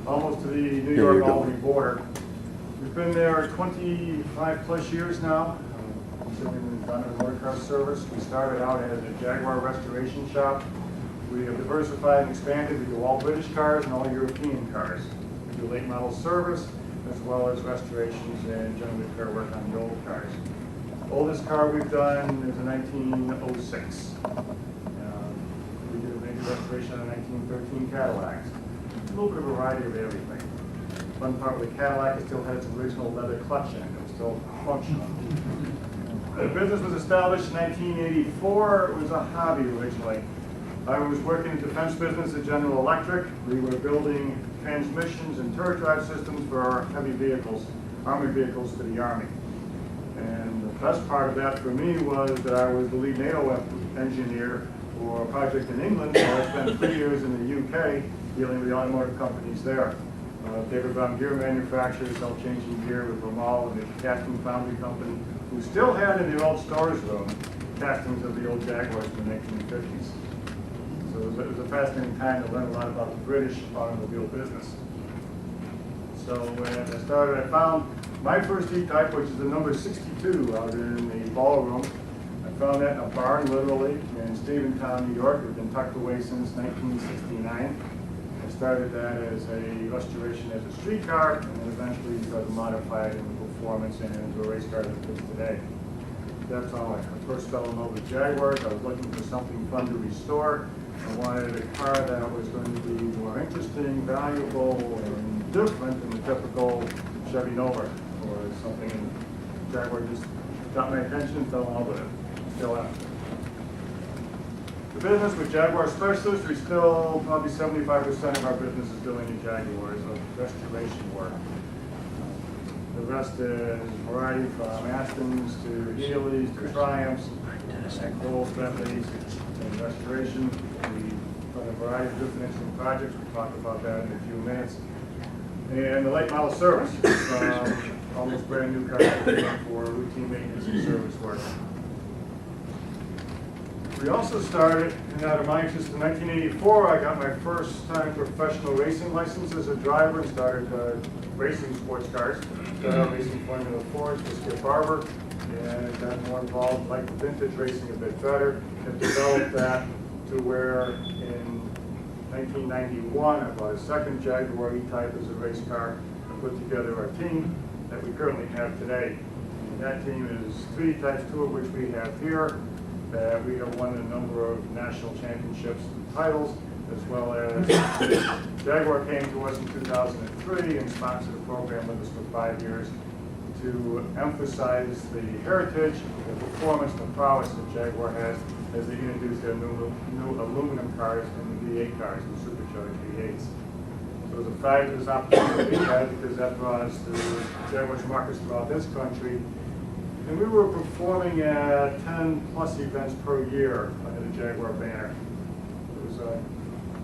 almost to the New York-Albany border. We've been there 25 plus years now, doing the Donovan Motorcars service. We started out as a Jaguar restoration shop. We have diversified and expanded. We do all British cars and all European cars. We do late model service as well as restorations and general repair work on the old cars. The oldest car we've done is a 1906. We did a major restoration on a 1913 Cadillac. A little bit of a variety of everything. One part with the Cadillac, it still had its original leather clutch in it. It was still functional. The business was established in 1984. It was a hobby originally. I was working in the defense business at General Electric. We were building transmissions and turret drive systems for our heavy vehicles, armored vehicles for the Army. And the best part of that for me was that I was the lead NATO engineer for a project in England, where I spent 3 years in the UK dealing with the automotive companies there. David Brown Gear Manufacturers, self-changing gear with Ramal and the casting foundry company, who still had in their old storage room castings of the old Jaguars from the 1950s. So it was a fascinating time to learn a lot about the British automobile business. So when I started, I found my first E-Type, which is the number 62 out in the ballroom. I found that in a barn, literally, in Steventown, New York. It had been tucked away since 1969. I started that as a restoration as a street car, and then eventually started modified into performance and into a race car that fits today. That's how I first fell in love with Jaguars. I was looking for something fun to restore. I wanted a car that was going to be more interesting, valuable, and different than the typical Chevy Nova, or something. And Jaguar just got my attention and fell in love with it. Still am. The business with Jaguar Specialists, we still, probably 75% of our business is doing in Jaguars of restoration work. The rest is a variety from Astons to Healey's to Triumphs, and Coles, Bentleys, and restoration. We run a variety of different instrument projects. We'll talk about that in a few minutes. And the late model service, almost brand new cars for routine maintenance and service work. We also started, and out of my interest in 1984, I got my first time professional racing license as a driver and started racing sports cars. Racing Formula 4s with Skip Barber, and got more involved, like the vintage racing a bit better, and developed that to where in 1991 I bought a second Jaguar E-Type as a race car and put together our team that we currently have today. And that team is 3 Types, 2 of which we have here. We have won a number of national championships and titles, as well as Jaguar came to us in 2003 and sponsored a program with us for 5 years to emphasize the heritage, the performance, and the prowess that Jaguar has as they introduce their new aluminum cars and the V8 cars, the supercharged V8s. So it was a fabulous opportunity we had because that brought us to Jaguar's markets throughout this country. And we were performing at 10 plus events per year under the Jaguar banner. It was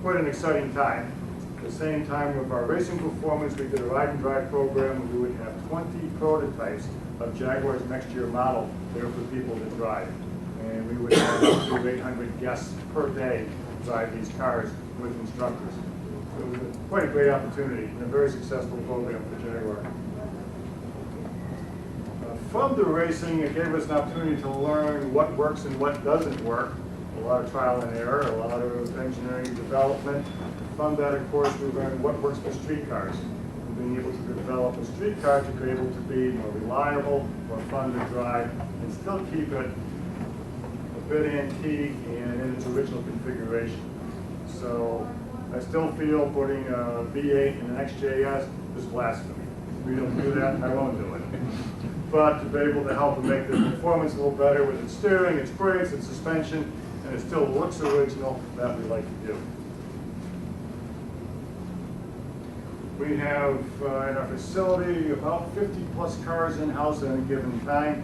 quite an exciting time. At the same time with our racing performance, we did a ride and drive program where we would have 20 prototypes of Jaguar's next year model there for people to drive. And we would have up to 800 guests per day drive these cars with instructors. So it was quite a great opportunity and a very successful program for Jaguar. From the racing, it gave us an opportunity to learn what works and what doesn't work. A lot of trial and error, a lot of engineering development. From that, of course, we learned what works for street cars. And being able to develop a street car to be able to be more reliable, more fun to drive, and still keep it a bit antique and in its original configuration. So I still feel putting a V8 in an XJS is blasphemy. We don't do that, and I won't do it. But to be able to help and make the performance a little better with its steering, its brakes, its suspension, and it still looks original, that we like to do. We have in our facility about 50 plus cars in-house at any given time,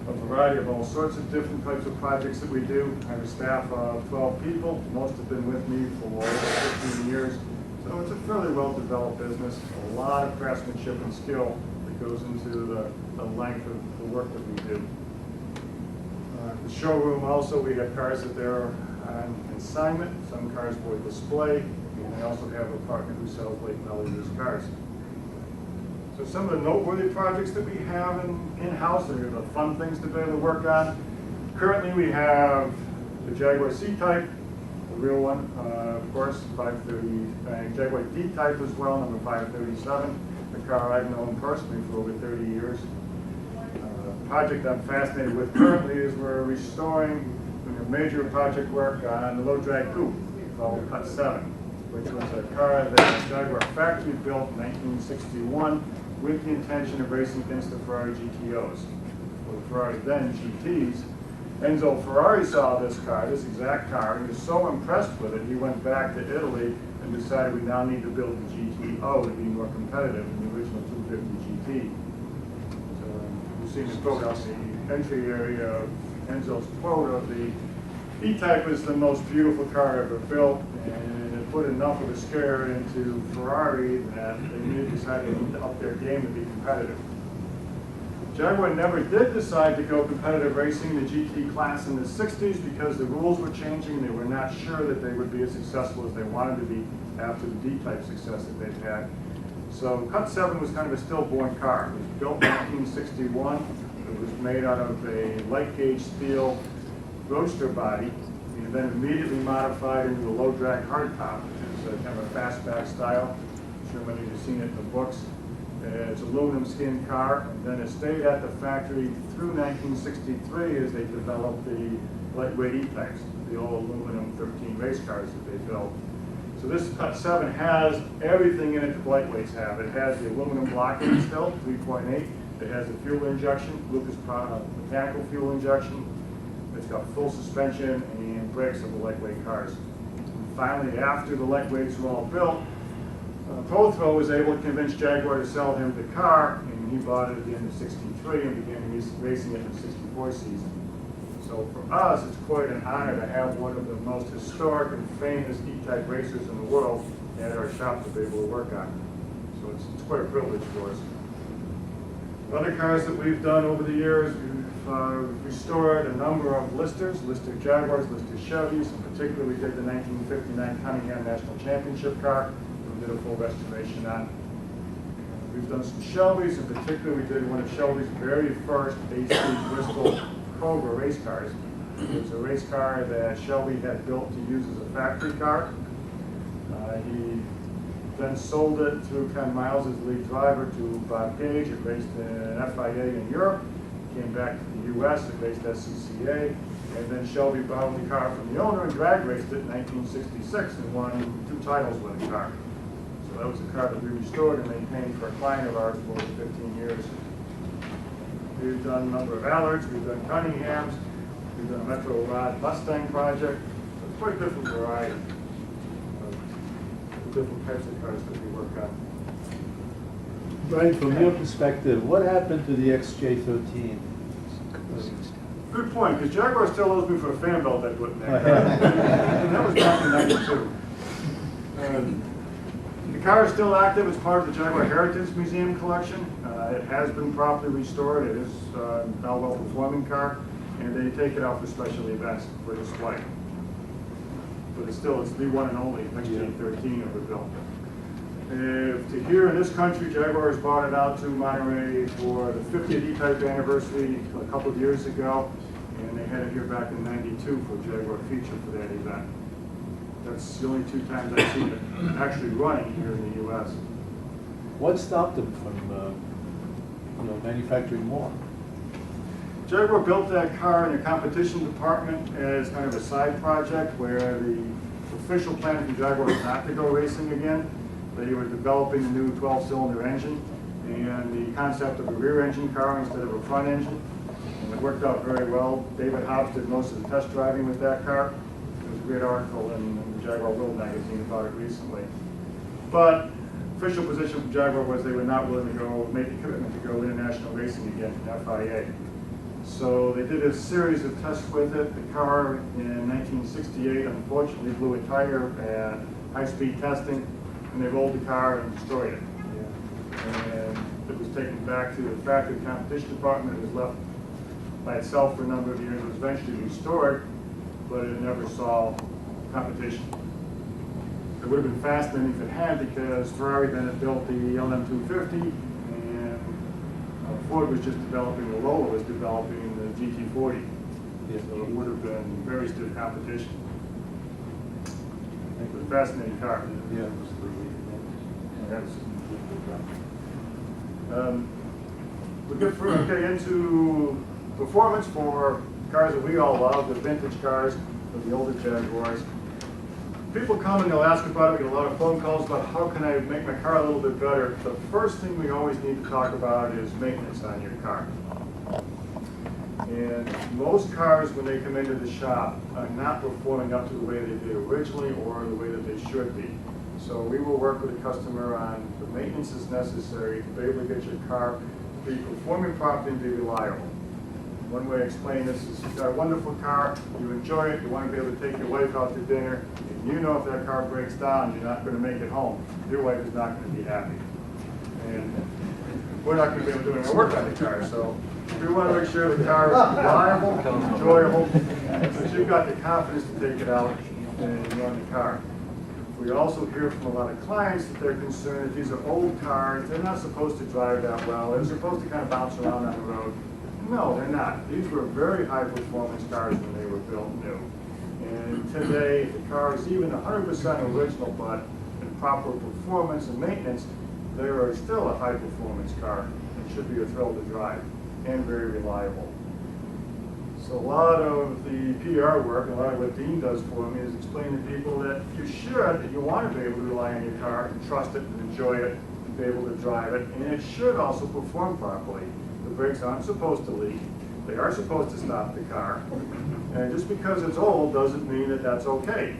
a variety of all sorts of different types of projects that we do. I have a staff of 12 people. Most have been with me for over 15 years. So it's a fairly well-developed business, a lot of craftsmanship and skill that goes into the length of the work that we do. The showroom also, we have cars that are on consignment, some cars for display, And I also have a partner who sells late model used cars. So some of the noteworthy projects that we have in-house, that are the fun things to be able to work on. Currently we have the Jaguar C-Type, the real one, of course, 530, Jaguar D-Type as well, number 537, the car I've known personally for over 30 years. The project I'm fascinated with currently is we're restoring, doing a major project work on the low drag coupe called Cut 7, which was a car that Jaguar factory built in 1961 with the intention of racing against the Ferrari GTOs, or the Ferrari then GTs. Enzo Ferrari saw this car, this exact car, he was so impressed with it, he went back to Italy and decided we now need to build the GTO to be more competitive than the original 250 GT. So you've seen the quote out the entry area of Enzo's quote of the E-Type is the most beautiful car ever built, and it put enough of a scare into Ferrari that they decided they need to up their game to be competitive. Jaguar never did decide to go competitive racing in the GT class in the 60s because the rules were changing. They were not sure that they would be as successful as they wanted to be after the D-Type success that they've had. So Cut 7 was kind of a stillborn car. It was built in 1961. It was made out of a light gauge steel roadster body and then immediately modified into a low drag hardtop, which is kind of a fastback style. I'm sure many of you have seen it in the books. It's an aluminum skin car, and then it stayed at the factory through 1963 as they developed the lightweight E-Types, the old aluminum 13 race cars that they built. So this Cut 7 has everything in it that lightweights have. It has the aluminum blocking still, 3.8. It has the fuel injection, Lucas mechanical fuel injection. It's got full suspension and brakes of the lightweight cars. And finally, after the lightweights were all built, Prothro was able to convince Jaguar to sell him the car, and he bought it at the end of '63 and began racing it in the '64 season. So for us, it's quite an honor to have one of the most historic and famous E-Type racers in the world at our shop to be able to work on. So it's quite a privilege for us. Other cars that we've done over the years, we've restored a number of Lister Jaguars, Lister Chevys. In particular, we did the 1959 Cunningham National Championship car. Did a full restoration on. We've done some Shelby's. In particular, we did one of Shelby's very first AC Bristol Cobra race cars. It was a race car that Shelby had built to use as a factory car. He then sold it through Ken Miles as lead driver to Bob Gage. It raced in FIA in Europe. Came back to the U.S. It raced SCCA. And then Shelby borrowed the car from the owner and drag raced it in 1966 and won 2 titles with the car. That was a car that we restored and maintained for a client of ours for over 15 years. We've done a number of Allards, we've done Cunninghams, we've done a Metro Rod Mustang project. So it's quite a different variety of different types of cars that we work on. Brian, from your perspective, what happened to the XJ13? Good point, because Jaguar still owes me for a fan belt I put in that car. And that was back in '92. The car is still active. It's part of the Jaguar Heritage Museum collection. It has been properly restored. It is now a well-performing car, and they take it out for special events for display. But it's the one and only XJ13 ever built. To here in this country, Jaguar has brought it out to Monterey for the 50th E-Type anniversary a couple of years ago, and they had it here back in '92 for a Jaguar feature for that event. That's the only 2 times I've seen it actually running here in the U.S. What stopped them from manufacturing more? Jaguar built that car in the competition department as kind of a side project where the official plan from Jaguar was not to go racing again. They were developing a new 12-cylinder engine and the concept of a rear engine car instead of a front engine. And it worked out very well. David Hobbs did most of the test driving with that car. There was a great article in the Jaguar World magazine about it recently. But official position from Jaguar was they were not willing to go make a commitment to go international racing again in FIA. So they did a series of tests with it. The car in 1968 unfortunately blew a tire at high-speed testing, and they rolled the car and destroyed it. And it was taken back to the factory competition department. It was left by itself for a number of years. It was eventually restored, but it never saw competition. It would have been fascinating if it had, because Ferrari then had built the LM250, and Ford was just developing, the Lola was developing the GT40. Yes. So it would have been very stiff competition. It was a fascinating car. Yeah. We get into performance for cars that we all love, the vintage cars, or the older Jaguars. People come and they'll ask about it. We get a lot of phone calls about how can I make my car a little bit better. The first thing we always need to talk about is maintenance on your car. And most cars, when they come into the shop, are not performing up to the way they did originally or the way that they should be. So we will work with the customer on the maintenance is necessary to be able to get your car to be performing properly and be reliable. One way to explain this is you've got a wonderful car, you enjoy it, you want to be able to take your wife out to dinner, and you know if that car breaks down, you're not going to make it home. Your wife is not going to be happy. And we're not going to be able to do any work on the car, so we want to make sure the car is reliable, enjoyable, so you've got the confidence to take it out and run the car. We also hear from a lot of clients that they're concerned that these are old cars, they're not supposed to drive that well, they're supposed to kind of bounce around on the road. No, they're not. These were very high performance cars when they were built new. And today, the car is even 100% original, but in proper performance and maintenance, they are still a high performance car and should be a thrill to drive and very reliable. So a lot of the PR work, and a lot of what Dean does for me is explain to people that you should, if you want to be able to rely on your car and trust it and enjoy it and be able to drive it, and it should also perform properly. The brakes aren't supposed to leak. They are supposed to stop the car. And just because it's old doesn't mean that that's okay.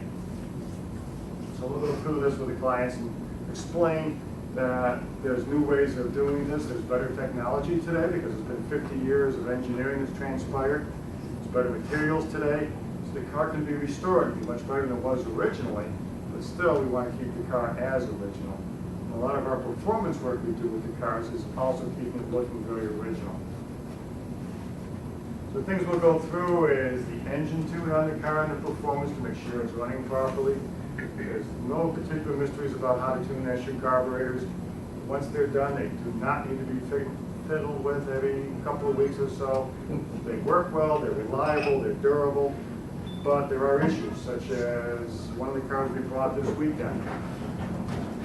So we'll go through this with the clients and explain that there's new ways of doing this. There's better technology today because it's been 50 years of engineering that's transpired. There's better materials today. So the car can be restored and be much better than it was originally. But still, we want to keep the car as original. A lot of our performance work we do with the cars is also keeping it looking very original. So things we'll go through is the engine tune on the car and the performance to make sure it's running properly. There's no particular mysteries about how to tune issue carburetors. Once they're done, they do not need to be fiddled with every couple of weeks or so. They work well, they're reliable, they're durable, but there are issues such as one of the cars we brought this weekend.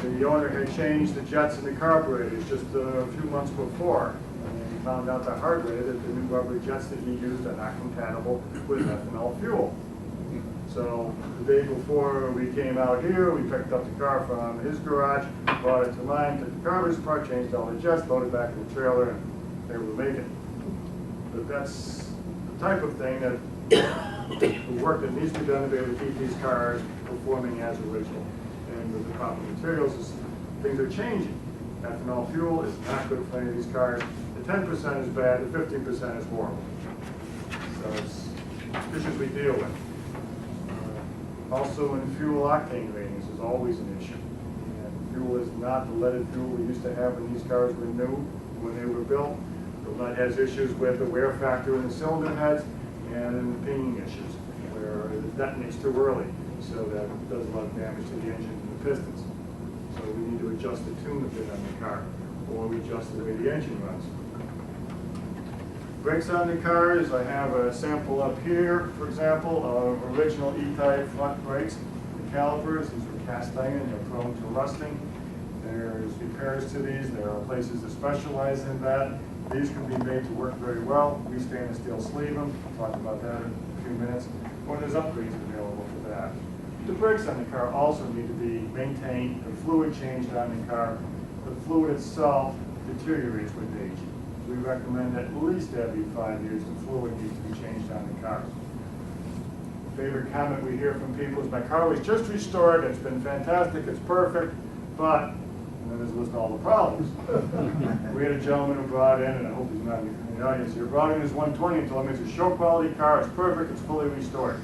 The owner had changed the jets and the carburetors just a few months before, and he found out the hard way that the new rubber jets that he used are not compatible with ethanol fuel. So the day before we came out here, we picked up the car from his garage, brought it to mine, took the carburetors apart, changed all the jets, loaded back in the trailer, and they were make it. But that's the type of thing that the work that needs to be done to be able to keep these cars performing as original. And with the proper materials, things are changing. Ethanol fuel is not good for any of these cars. The 10% is bad, the 15% is horrible. So it's issues we deal with. Also in fuel octane ratings is always an issue. And fuel is not the leaded fuel we used to have when these cars were new, when they were built. The lead has issues with the wear factor in the cylinder heads and the pinging issues, where it detonates too early. So that does a lot of damage to the engine and the pistons. So we need to adjust the tune a bit on the car, or we adjust the way the engine runs. Brakes on the cars, I have a sample up here, for example, of original E-type front brakes. The calipers, these are cast iron, they're prone to rusting. There's repairs to these, there are places that specialize in that. These can be made to work very well. We stainless steel sleeve them, we'll talk about that in a few minutes. Or there's upgrades available for that. The brakes on the car also need to be maintained, the fluid changed on the car. The fluid itself deteriorates with age. We recommend at least every 5 years the fluid needs to be changed on the car. Favorite comment we hear from people is, my car was just restored, it's been fantastic, it's perfect, but, and then there's a list of all the problems. We had a gentleman who brought in, and I hope he's not in the audience here, brought in his 120 and told me it's a show quality car, it's perfect, it's fully restored.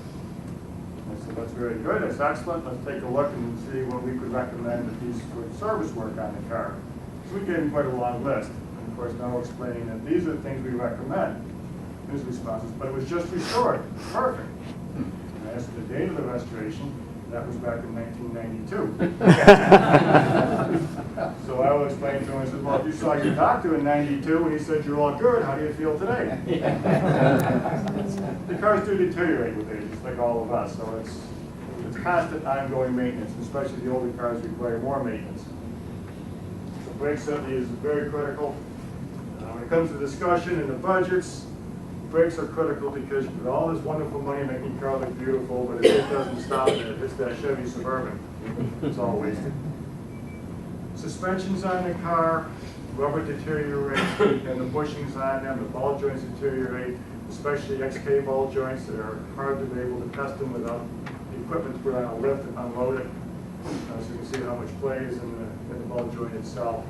I said, that's very good, that's excellent, let's take a look and see what we could recommend a piece for service work on the car. So we gave him quite a long list. Of course, now explaining that these are the things we recommend. His responses, but it was just restored. Perfect. And I asked the date of the restoration. That was back in 1992. So I will explain to him, I said, well, if you saw your doctor in 92 and he said you're all good, how do you feel today? The cars do deteriorate with age, just like all of us, so it's constant ongoing maintenance, especially the older cars require more maintenance. So brake certainly is very critical. When it comes to discussion and the budgets, brakes are critical because you put all this wonderful money making your car look beautiful, but if it doesn't stop and it hits that Chevy Suburban, it's all wasted. Suspensions on the car, rubber deteriorates, and the bushings on them, the ball joints deteriorate, especially XK ball joints that are hard to be able to custom without the equipment to put on a lift and unload it. So you can see how much play is in the ball joint itself.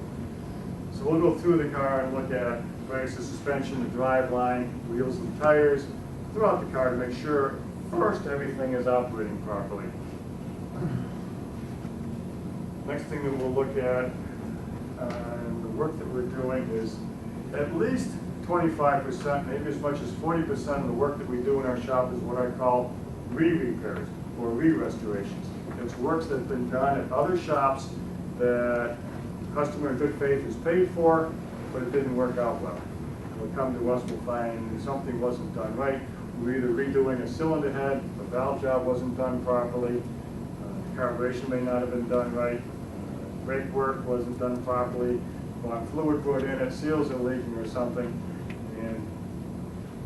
So we'll go through the car and look at brakes, the suspension, the drive line, wheels and tires throughout the car to make sure first everything is operating properly. Next thing that we'll look at the work that we're doing is at least 25%, maybe as much as 40% of the work that we do in our shop is what I call re-repairs or re-restorations. It's works that have been done at other shops that the customer in good faith is paid for, but it didn't work out well. When we come to us, we'll find something wasn't done right. We're either redoing a cylinder head, the valve job wasn't done properly, the carburation may not have been done right, brake work wasn't done properly, fluid put in it, seals are leaking or something, and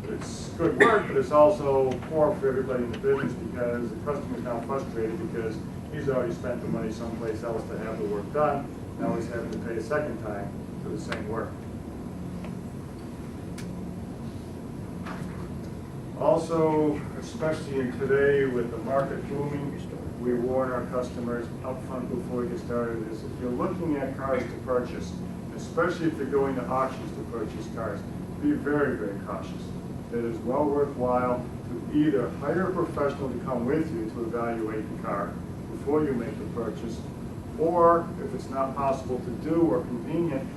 it's good work, but it's also poor for everybody in the business because the customer is now frustrated because he's already spent the money someplace else to have the work done. Now he's having to pay a second time for the same work. Also, especially in today with the market booming, we warn our customers up front before we get started is if you're looking at cars to purchase, especially if you're going to auctions to purchase cars, be very, very cautious. It is well worthwhile to either hire a professional to come with you to evaluate the car before you make the purchase, or if it's not possible to do or convenient,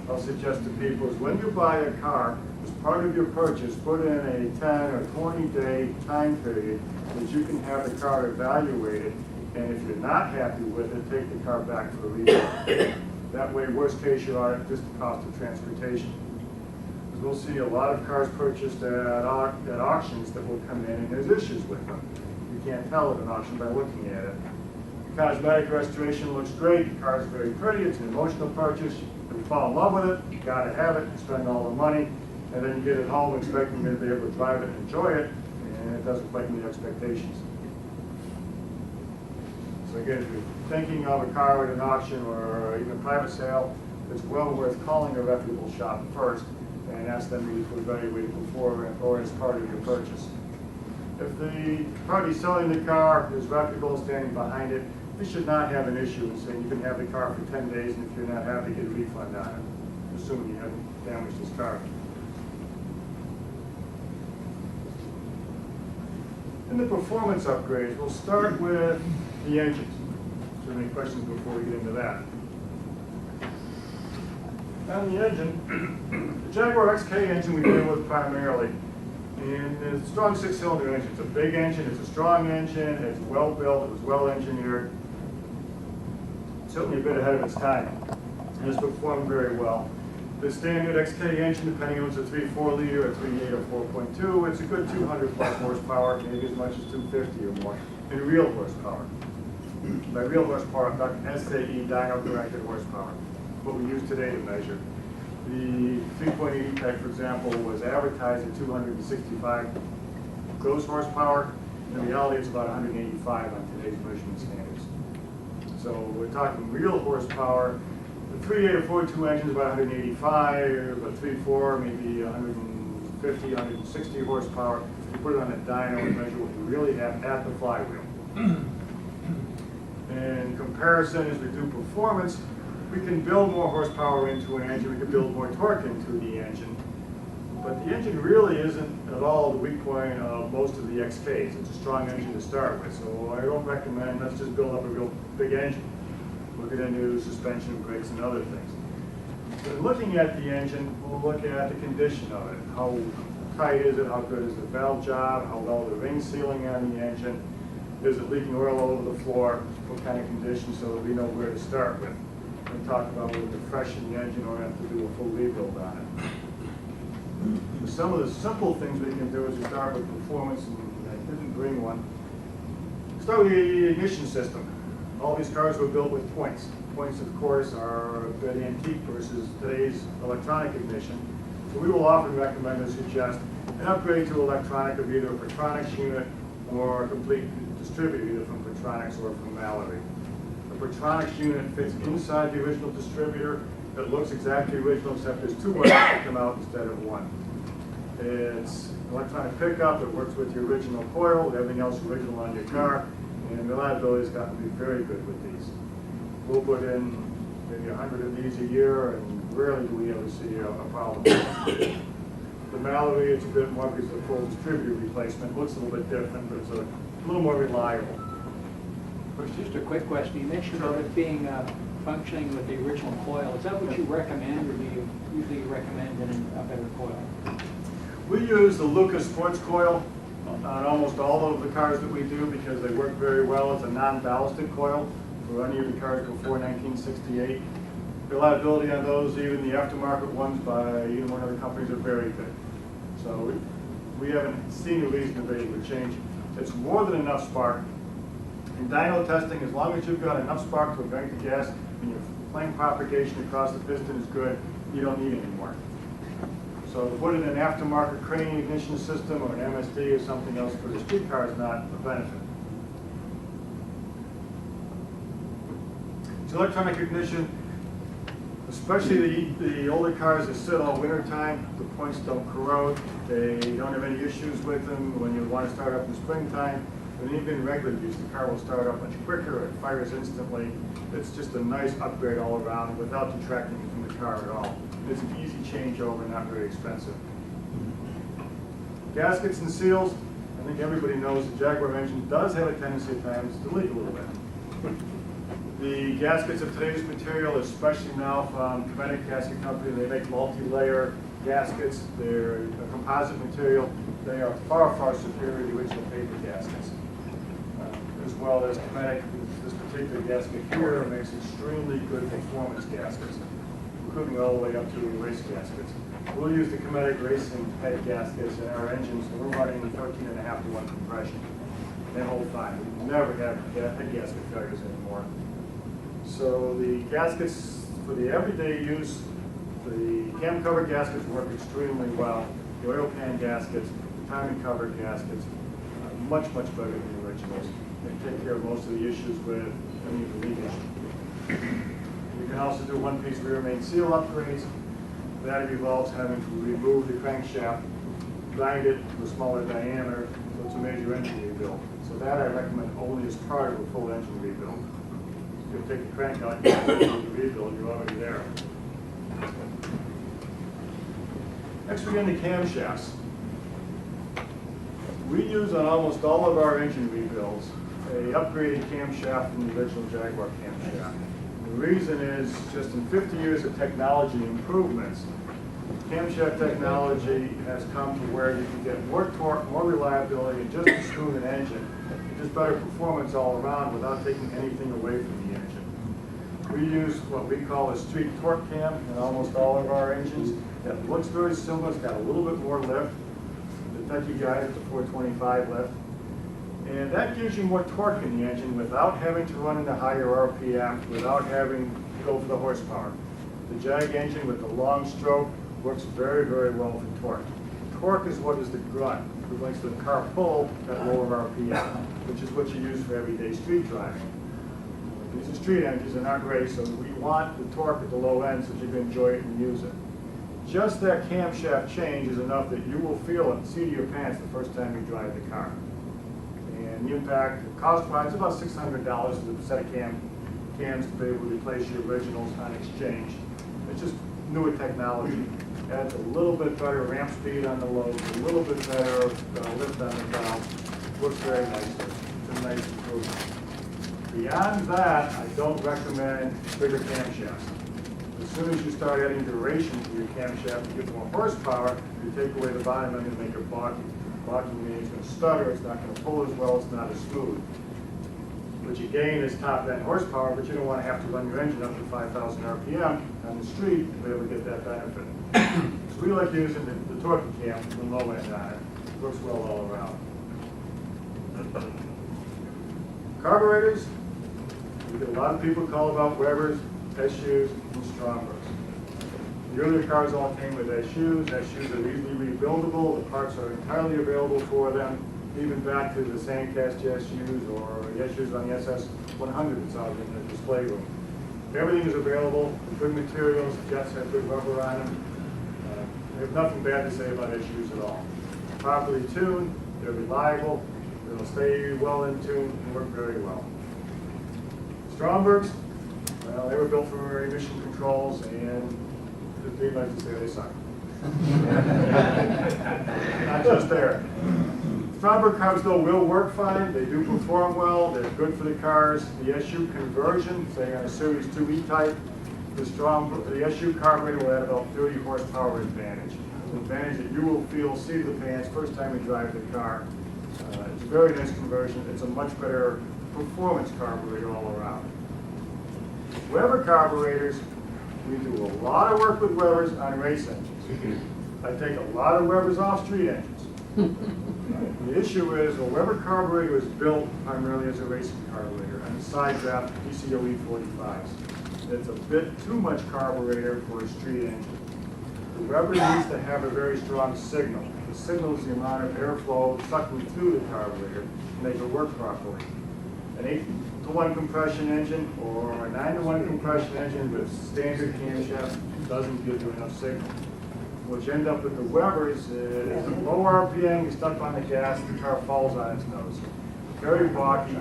I'll suggest to people is when you buy a car, as part of your purchase, put in a 10 or 20-day time period that you can have the car evaluated, and if you're not happy with it, take the car back for a recall. That way, worst case, you're at just the cost of transportation. Because we'll see a lot of cars purchased at auctions that will come in, and there's issues with them. You can't tell at an auction by looking at it. Cosmetic restoration looks great, the car is very pretty, it's an emotional purchase, you fall in love with it, you gotta have it, you spend all the money, and then you get it home expecting to be able to drive it and enjoy it, and it doesn't quite meet expectations. So again, if you're thinking of a car at an auction or even a private sale, it's well worth calling a reputable shop first and ask them to evaluate it before or as part of your purchase. If the party selling the car is reputable, standing behind it, you should not have an issue in saying you can have the car for 10 days and if you're not happy, get a refund on it, assuming you haven't damaged this car. In the performance upgrades, we'll start with the engines. So any questions before we get into that? On the engine, the Jaguar XK engine we deal with primarily. And it's a strong 6-cylinder engine. It's a big engine, it's a strong engine, it's well built, it was well engineered. Certainly a bit ahead of its time. And it's performed very well. The standard XK engine, depending on if it's a 3.4 liter, a 3.8 or 4.2, it's a good 200 plus horsepower, maybe as much as 250 or more, in real horsepower. By real horsepower, I'm talking SAE, dyno corrected horsepower, what we use today to measure. The 3.8 type, for example, was advertised at 265 gross horsepower. In reality, it's about 185 on today's measurement standards. So we're talking real horsepower. The 3.8 or 4.2 engine is about 185, but 3.4 maybe 150, 160 horsepower. We put it on a dyno and measure what we really have at the flywheel. In comparison, as we do performance, we can build more horsepower into an engine, we can build more torque into the engine, but the engine really isn't at all the weak point of most of the XKs. It's a strong engine to start with, so I don't recommend let's just build up a real big engine. Look at into suspension, brakes, and other things. So in looking at the engine, we'll look at the condition of it. How tight is it? How good is the valve job? How well the ring sealing on the engine? Is it leaking oil all over the floor? What kind of conditions, so that we know where to start with. And talk about whether to freshen the engine or have to do a full rebuild on it. Some of the simple things we can do is to start with performance, and I didn't bring one. Start with the ignition system. All these cars were built with points. Points, of course, are a bit antique versus today's electronic ignition. So we will often recommend or suggest an upgrade to electronic of either a Pertronix unit or a complete distributor, either from Pertronix or from Mallory. The Pertronix unit fits inside the original distributor. It looks exactly original, except there's two buttons that come out instead of one. It's an electronic pickup. It works with the original coil, everything else original on your car, and reliability has gotten to be very good with these. We'll put in maybe 100 of these a year, and rarely do we ever see a problem. The Mallory, it's a bit more because the full distributor replacement looks a little bit different, but it's a little more reliable. First, just a quick question. You mentioned about it being functioning with the original coil. Is that what you recommend, or do you usually recommend a better coil? We use the Lucas sports coil on almost all of the cars that we do because they work very well. It's a non-ballasted coil for any of the cars before 1968. Reliability on those, even the aftermarket ones by even one of the companies, are very good. So we haven't seen a reason to be able to change. It's more than enough spark. In dyno testing, as long as you've got enough spark to ignite the gas and your flame propagation across the piston is good, you don't need any more. So to put in an aftermarket crane ignition system or an MSD or something else for the street car is not a benefit. So electronic ignition, especially the older cars that sit all winter time, the points don't corrode, they don't have any issues with them when you want to start up in the springtime. When even in regular use, the car will start up much quicker, it fires instantly. It's just a nice upgrade all around without detracting from the car at all. It's an easy changeover, not very expensive. Gaskets and seals, I think everybody knows the Jaguar engine does have a tendency at times to leak a little bit. The gaskets of today's material, especially now from Kinetic Gasket Company, they make multi-layer gaskets. They're a composite material. They are far, far superior to the original paper gaskets. As well as Kinetic, this particular gasket here makes extremely good performance gaskets, including all the way up to the race gaskets. We'll use the Kinetic racing head gaskets in our engines, and we're running 13.5 to 1 compression. They hold fine. We never have head gasket failures anymore. So the gaskets for the everyday use, the cam cover gaskets work extremely well. The oil pan gaskets, the timing cover gaskets, much, much better than the originals. They take care of most of the issues with any of the leakage. You can also do one-piece rear main seal upgrades. That involves having to remove the crankshaft, grind it to a smaller diameter, so it's a major engine rebuild. So that I recommend only as part of a full engine rebuild. You can take the crank out, you can do the rebuild, you're already there. Next we get into camshafts. We use on almost all of our engine rebuilds a upgraded camshaft from the original Jaguar camshaft. The reason is just in 50 years of technology improvements, camshaft technology has come to where you can get more torque, more reliability, and just as smooth an engine, and just better performance all around without taking anything away from the engine. We use what we call a street torque cam in almost all of our engines. It looks very similar, it's got a little bit more lift. The Techie guy has the 425 lift. And that gives you more torque in the engine without having to run into higher RPM, without having to go for the horsepower. The Jag engine with the long stroke works very, very well for torque. Torque is what is the grunt, who makes the car pull at lower RPM, which is what you use for everyday street driving. These are street engines, they're not race, so we want the torque at the low end so that you can enjoy it and use it. Just that camshaft change is enough that you will feel it, seat of your pants the first time you drive the car. And the impact, cost-wise, about $600 for the set of cams to be able to replace your originals on exchange. It's just newer technology. Adds a little bit better ramp speed on the loads, a little bit better lift on the valve. Works very nicely. It's a nice improvement. Beyond that, I don't recommend bigger camshafts. As soon as you start adding duration to your camshaft to get more horsepower, you take away the bottom end and make it bulky. Locking means it's going to stutter, it's not going to pull as well, it's not as smooth. What you gain is top-end horsepower, but you don't want to have to run your engine up to 5,000 RPM on the street to be able to get that benefit. So we like using the torque cam, the low end on it. Works well all around. Carburetors, we get a lot of people call about Webers, SUs, and Strombergs. The earlier cars all came with SUs. SUs are easily rebuildable. The parts are entirely available for them, even back to the Sandcast SUs or the SUs on the SS100 that's out in the display room. Everything is available, good materials, jets have good rubber on them. I have nothing bad to say about SUs at all. Properly tuned, they're reliable, they'll stay well in tune and work very well. Strombergs, well, they were built for emission controls, and they'd like to say they suck. Not just there. Stromberg cars, though, will work fine. They do perform well. They're good for the cars. The SU conversion, say on a Series 2 E-Type, the SU carburetor will add about 30 horsepower advantage. An advantage that you will feel seat of the pants first time you drive the car. It's a very nice conversion. It's a much better performance carburetor all around. Weber carburetors, we do a lot of work with Webers on race engines. I take a lot of Webers off street engines. The issue is a Weber carburetor is built primarily as a racing carburetor on the side draft DCOE 45s. It's a bit too much carburetor for a street engine. The Weber needs to have a very strong signal. The signal is the amount of airflow sucking through the carburetor to make it work properly. An 8-to-1 compression engine or a 9-to-1 compression engine with standard camshaft doesn't give you enough signal. What you end up with the Webers is a low RPM, you stuck on the gas, the car falls on its nose. Very blocky,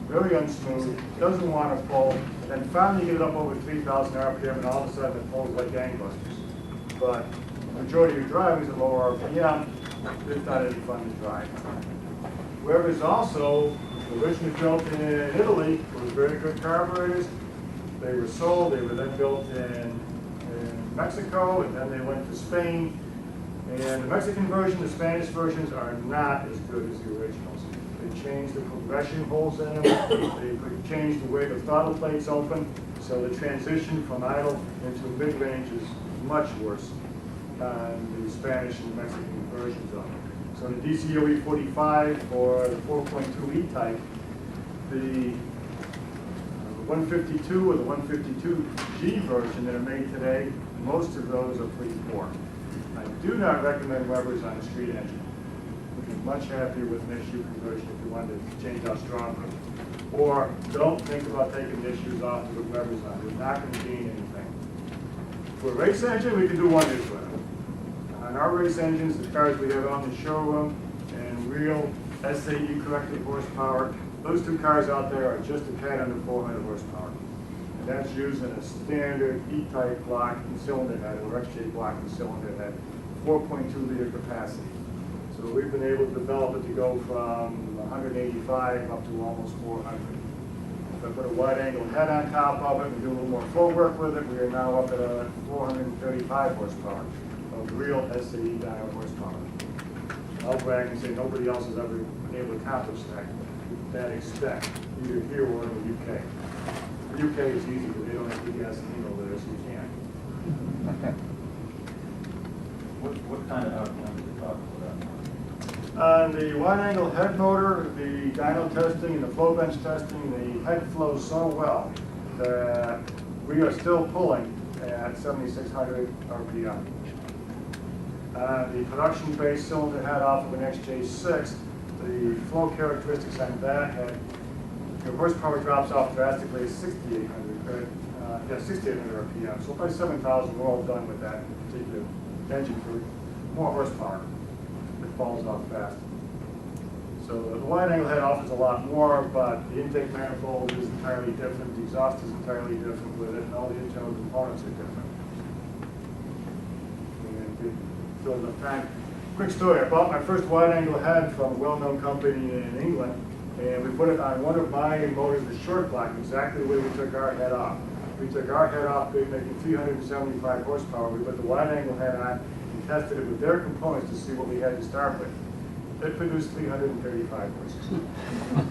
very unsmooth, doesn't want to pull, and then finally you get it up over 3,000 RPM and all of a sudden it pulls like gangbusters. But the majority of your driving is at lower RPM, it's not any fun to drive. Webers also, originally built in Italy, with very good carburetors. They were sold, they were then built in Mexico, and then they went to Spain. And the Mexican version, the Spanish versions are not as good as the originals. They changed the compression holes in them, they changed the way the throttle plates open, so the transition from idle into mid-range is much worse on the Spanish and Mexican versions of them. So the DCOE 45 for the 4.2 E-Type, the 152 or the 152G version that are made today, most of those are pretty poor. I do not recommend Webers on a street engine. We'd be much happier with an SU conversion if you wanted to change out stronger. Or don't think about taking the SUs off to put Webers on. They're not going to gain anything. For a race engine, we can do wonders with them. On our race engines, the cars we have on the showroom and real SAE corrected horsepower, those two cars out there are just a tad under 400 horsepower. And that's using a standard E-Type block and cylinder head, or X-shaped block and cylinder head, 4.2 liter capacity. So we've been able to develop it to go from 185 up to almost 400. If I put a wide angle head on top of it and do a little more flow work with it, we are now up at 435 horsepower of real SAE dyno horsepower. I'll brag and say nobody else has ever been able to accomplish that extent, either here or in the UK. The UK is easy because they don't have the gasoline over there, so you can't. What kind of outcome are we talking about? On the wide angle head motor, the dyno testing and the flow bench testing, the head flows so well that we are still pulling at 7,600 RPM. The production-based cylinder head off of an XJ6, the flow characteristics on that head, your horsepower drops off drastically at 6,800 RPM. So by 7,000, we're all done with that particular engine for more horsepower. It falls off fast. So the wide angle head offers a lot more, but the intake manifold is entirely different, the exhaust is entirely different with it, and all the internal components are different. Fill enough time. Quick story, I bought my first wide angle head from a well-known company in England, and we put it on one of my motors, the short block, exactly the way we took our head off. We took our head off, making 375 horsepower. We put the wide angle head on and tested it with their components to see what we had to start with. It produced 335 horses.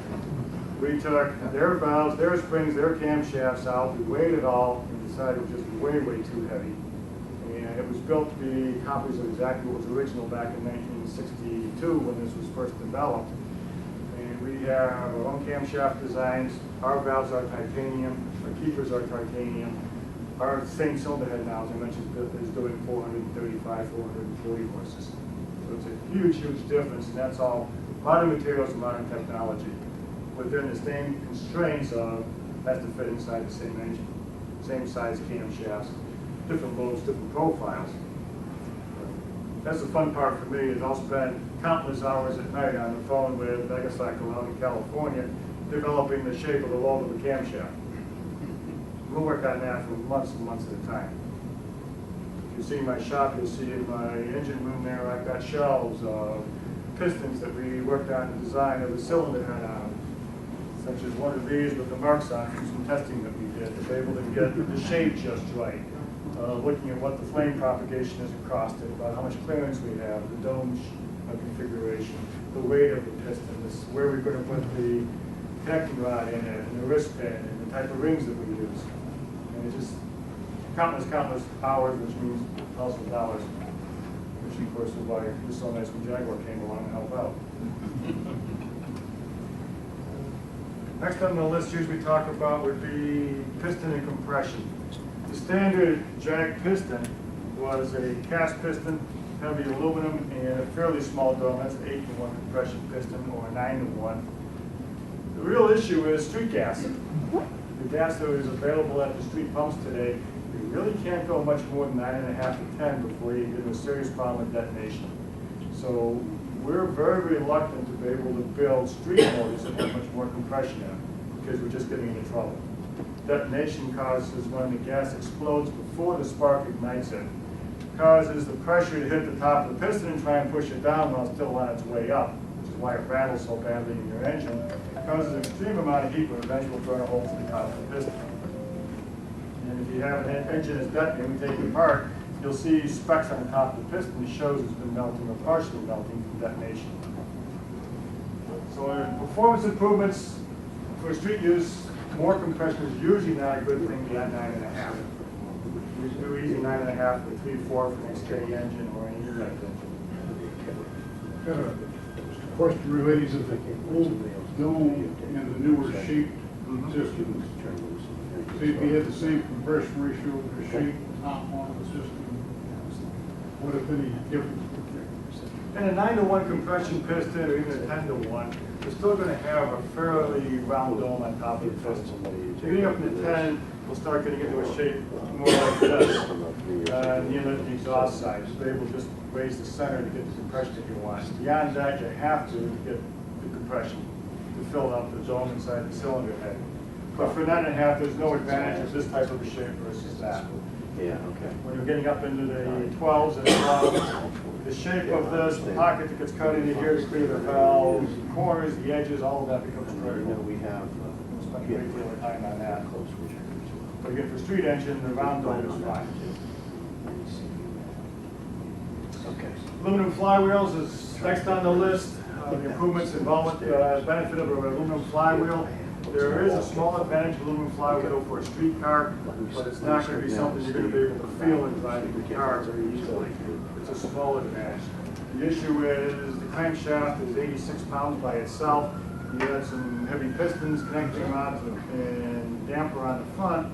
We took their valves, their springs, their camshafts out, we weighed it all, and decided it was just way, way too heavy. And it was built to be copies of exactly what was original back in 1962 when this was first developed. And we have our own camshaft designs, our valves are titanium, our keepers are titanium. Our same cylinder head now, as I mentioned, is doing 435, 440 horses. So it's a huge, huge difference, and that's all modern materials and modern technology within the same constraints of has to fit inside the same engine, same size camshafts, different loads, different profiles. That's the fun part for me, is I'll spend countless hours at night on the phone with Megacycle out in California developing the shape of the load of the camshaft. We'll work on that for months and months at a time. If you see my shop, you'll see in my engine room there, I've got shelves of pistons that we worked on the design of the cylinder head on, such as one of these with the marks on from some testing that we did, to be able to get the shape just right. Looking at what the flame propagation is across it, about how much clearance we have, the dome configuration, the weight of the piston, where we're going to put the connecting rod in it, and the wrist pin, and the type of rings that we use. And it's just countless, countless hours, which means thousands of dollars, which of course is why it was so nice when Jaguar came along to help out. Next on the list here we talk about would be piston and compression. The standard Jag piston was a cast piston, heavy aluminum, and a fairly small dome. That's an 8-to-1 compression piston or a 9-to-1. The real issue is street gas. The gas that is available at the street pumps today, you really can't go much more than 9.5 to 10 before you get into a serious problem with detonation. So we're very reluctant to be able to build street motors that have much more compression in them because we're just getting into trouble. Detonation causes when the gas explodes before the spark ignites it. Causes the pressure to hit the top of the piston and try and push it down while it's still on its way up, which is why it rattles so badly in your engine. It causes an extreme amount of heat when eventually will burn a hole to the top of the piston. And if you have an engine that's detonating, take it apart, you'll see specks on the top of the piston that shows it's been melting or partially melting from detonation. So performance improvements for street use, more compression is usually not a good thing beyond 9.5. We do easy 9.5 to 3-4 for an XK engine or any type of engine. Got a question related to the old dome and the newer shaped systems. See if you had the same compression ratio of the shape on the system, what if any difference? In a 9-to-1 compression piston or even a 10-to-1, we're still going to have a fairly round dome on top of the piston. Getting up into 10, we'll start getting into a shape more like this. The inlet and the exhaust side, to be able to just raise the center to get the compression that you want. Beyond that, you have to get the compression to fill up the dome inside the cylinder head. But for 9.5, there's no advantage of this type of a shape versus that. Yeah, okay. When you're getting up into the 12s and 11s, the shape of this, the pocket that gets cut into here to clear the valves, the corners, the edges, all of that becomes critical. We have. We'll spend a great deal of time on that. But again, for street engine, the round dome is fine. Okay. Aluminum flywheels is next on the list. The improvements involvement, benefit of an aluminum flywheel. There is a small advantage of aluminum flywheel for a street car, but it's not going to be something you're going to be able to feel in driving the car very easily. It's a small advantage. The issue is the crankshaft is 86 pounds by itself. You have some heavy pistons, connecting rods, and damper on the front.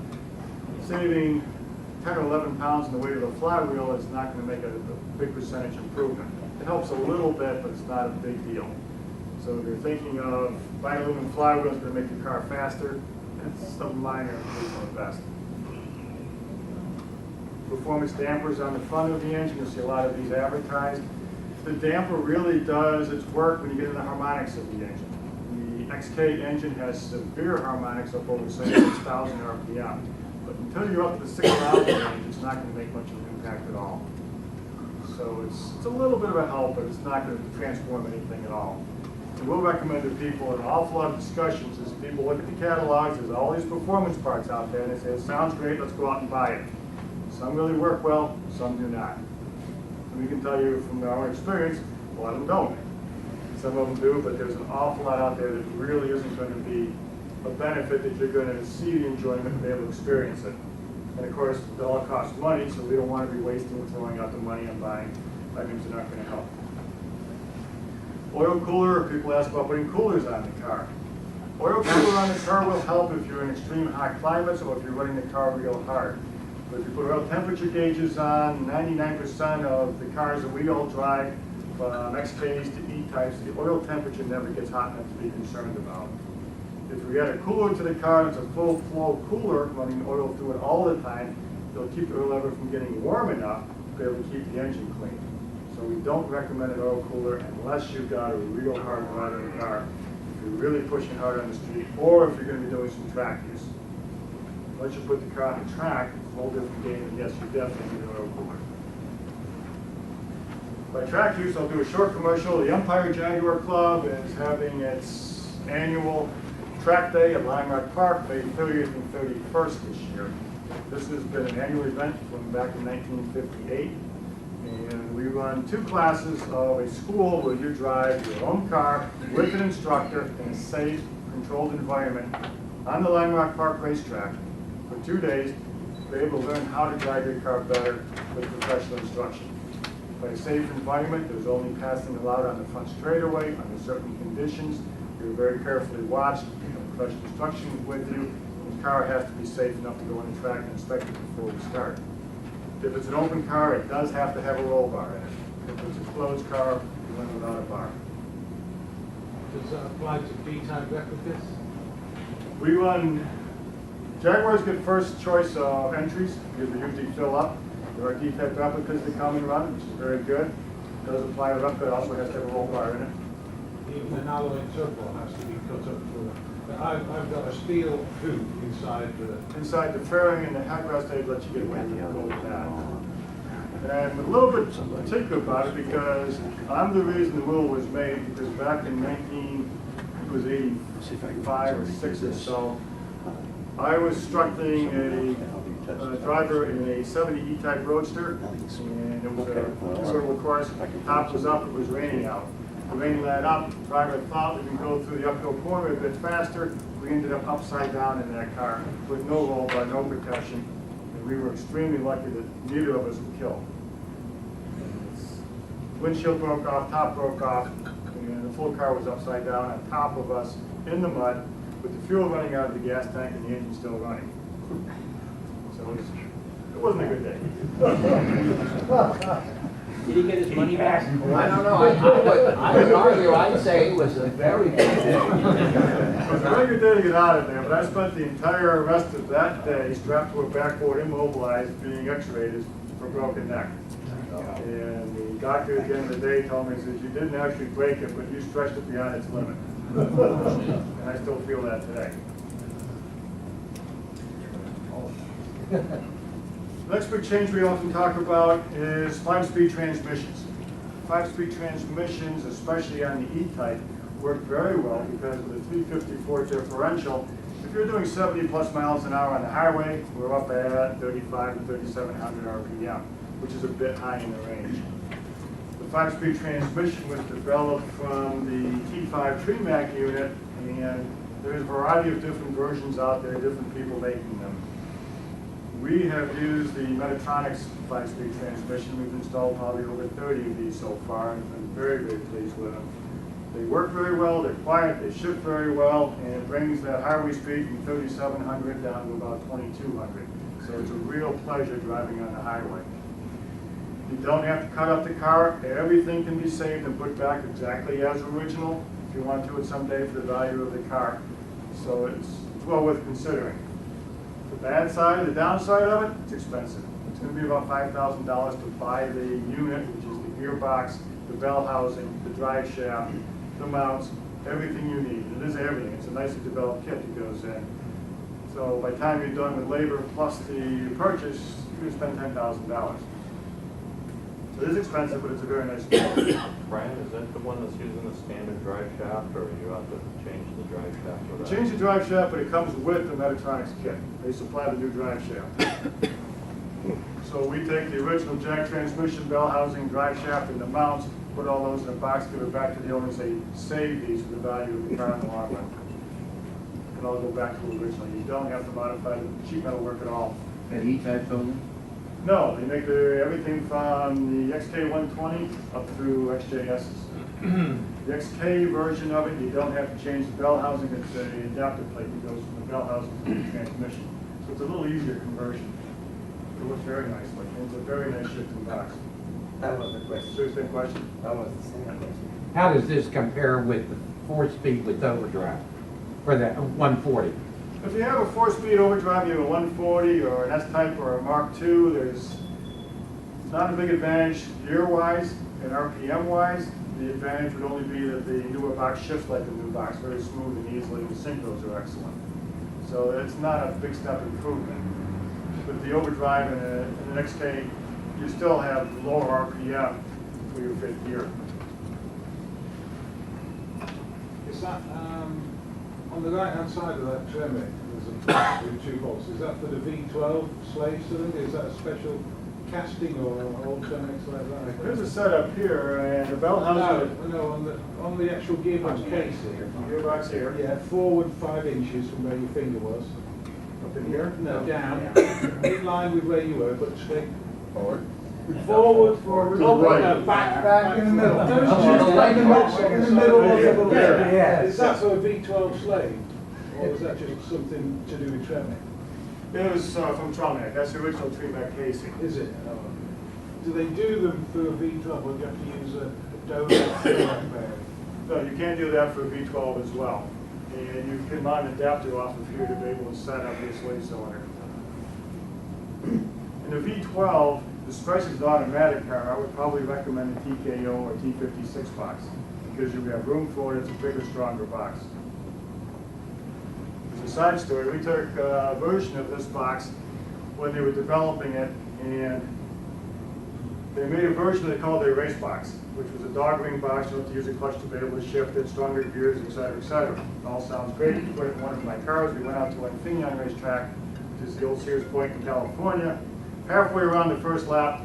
Saving 10 or 11 pounds in the weight of the flywheel is not going to make a big percentage improvement. It helps a little bit, but it's not a big deal. So if you're thinking of buying aluminum flywheels going to make your car faster, it's a minor improvement at best. Performance dampers on the front of the engine, you'll see a lot of these advertised. The damper really does its work when you get in the harmonics of the engine. The XK engine has severe harmonics up over, say, 6,000 RPM. But until you're up to the 6,000 range, it's not going to make much of an impact at all. So it's a little bit of a help, but it's not going to transform anything at all. And we'll recommend to people in an awful lot of discussions is people look at the catalogs, there's all these performance parts out there, and they say, it sounds great, let's go out and buy it. Some really work well, some do not. And we can tell you from our experience, a lot of them don't. some of them do, but there's an awful lot out there that really isn't going to be a benefit that you're going to see the enjoyment and be able to experience it. And of course, it all costs money, so we don't want to be wasting and throwing out the money on buying items that aren't going to help. Oil cooler, people ask about putting coolers on the car. Oil cooler on the car will help if you're in extreme hot climates or if you're running the car real hard. But if you put oil temperature gauges on 99% of the cars that we all drive, from XKs to E-types, the oil temperature never gets hot enough to be concerned about. If we add a cooler to the car, it's a full flow cooler running oil through it all the time, it'll keep the oil level from getting warm enough to be able to keep the engine clean. So we don't recommend an oil cooler unless you've got a real hard ride in the car, if you're really pushing hard on the street, or if you're going to be doing some track use. Once you put the car on the track, it's a whole different game, and yes, you definitely need an oil cooler. By track use, I'll do a short commercial. The Empire Jaguar Club is having its annual track day at Lime Rock Park, May 30th and 31st this year. This has been an annual event from back in 1958. And we run 2 classes of a school where you drive your own car with an instructor in a safe, controlled environment on the Lime Rock Park racetrack for 2 days to be able to learn how to drive your car better with professional instruction. By a safe environment, there's only passing allowed on the front straightaway under certain conditions. You're very carefully watched, professional instruction with you, and the car has to be safe enough to go on the track and inspect it before we start. If it's an open car, it does have to have a roll bar in it. If it's a closed car, you run without a bar. Does that apply to D-type replicas? We run, Jaguars get first choice of entries because they usually fill up. There are D-type replicas that come and run, which is very good. It does apply to replica, it also has to have a roll bar in it. Even an alloy turbo has to be cut up for. I've got a steel hoop inside the. Inside the fairing and the headrest, they let you get away with that. And I'm a little bit particular about it because I'm the reason the rule was made, because back in 1985 or 6 or so, I was instructing a driver in a 70 E-type Roadster, and it was a considerable course. Top was up, it was raining out. The rain let up, the driver thought we could go through the uphill corner a bit faster. We ended up upside down in that car with no roll bar, no protection, and we were extremely lucky that neither of us were killed. Windshield broke off, top broke off, and the full car was upside down on top of us in the mud with the fuel running out of the gas tank and the engine still running. So it wasn't a good day. Did he get his money back? I don't know, I would argue, I'd say it was a very good day. It was a very good day to get out of there, but I spent the entire rest of that day strapped to a backboard, immobilized, being x-rayed for a broken neck. And the doctor at the end of the day told me, he says, you didn't actually break it, but you stretched it beyond its limit. And I still feel that today. The next big change we often talk about is 5-speed transmissions. 5-speed transmissions, especially on the E-type, work very well because of the 354 differential. If you're doing 70 plus miles an hour on the highway, we're up at 35 to 3,700 RPM, which is a bit high in the range. The 5-speed transmission was developed from the T5 Tremac unit, and there's a variety of different versions out there, different people making them. We have used the Metatronics 5-speed transmission. We've installed probably over 30 of these so far, and I'm very, very pleased with them. They work very well, they're quiet, they shift very well, and it brings that highway speed from 3,700 down to about 2,200. So it's a real pleasure driving on the highway. You don't have to cut up the car. Everything can be saved and put back exactly as original if you want to it someday for the value of the car. So it's well worth considering. The bad side, the downside of it, it's expensive. It's going to be about $5,000 to buy the unit, which is the gearbox, the bell housing, the drive shaft, the mounts, everything you need. It is everything. It's a nicely developed kit that goes in. So by the time you're done with labor plus the purchase, you're going to spend $10,000. So it is expensive, but it's a very nice kit. Brian, is that the one that's using the standard drive shaft, or you have to change the drive shaft for that? Change the drive shaft, but it comes with the Metatronics kit. They supply the new drive shaft. So we take the original jack transmission, bell housing, drive shaft, and the mounts, put all those in a box, give it back to the owner, and say, save these for the value of the car in the long run. It all go back to the original. You don't have to modify the sheet metal work at all. At E-type only? No, they make everything from the XK120 up through XJSs. The XK version of it, you don't have to change the bell housing. It's an adapter plate that goes from the bell housing to the transmission. So it's a little easier conversion. It works very nicely. It's a very nice shifting box. That was the question. So same question? That was the same question. How does this compare with the 4-speed with overdrive for the 140? If you have a 4-speed overdrive, you have a 140 or an S-Type or a Mark II, there's not a big advantage gear-wise and RPM-wise. The advantage would only be that the newer box shifts like the new box, very smooth and easily, and the synchros are excellent. So it's not a big step improvement. With the overdrive and an XK, you still have lower RPM for your fifth gear. Is that, on the right-hand side of that trimming, there's a box with 2 bolts. Is that for the V12 slave cylinder? Is that a special casting or alternates like that? There's a setup here, and the bell housing. No, on the actual gearbox casing. Gearbox here. Yeah, forward 5 inches from where your finger was. Up in here? No, down, in line with where you were, but straight Forward. forward, To the right. no, back in the middle. Right In the middle of the little Yeah. yeah. Is that for a V12 slave, or is that just something to do with trimming? It was from Tronic. That's the original Tremec casing. Is it? Do they do them for a V12, or do you have to use a donut bearing? No, you can do that for a V12 as well. And you can mount an adapter off of here to be able to set up your slave cylinder. In the V12, especially as an automatic car, I would probably recommend a TKO or T56 box because you have room for it. It's a bigger, stronger box. As a side story, we took a version of this box when they were developing it, and they made a version they called their race box, which was a dog ring box. You don't have to use a clutch to be able to shift it, stronger gears, et cetera, et cetera. It all sounds great. We put it in one of my cars. We went out to Infineon racetrack, which is the old Sears Point in California. Halfway around the first lap,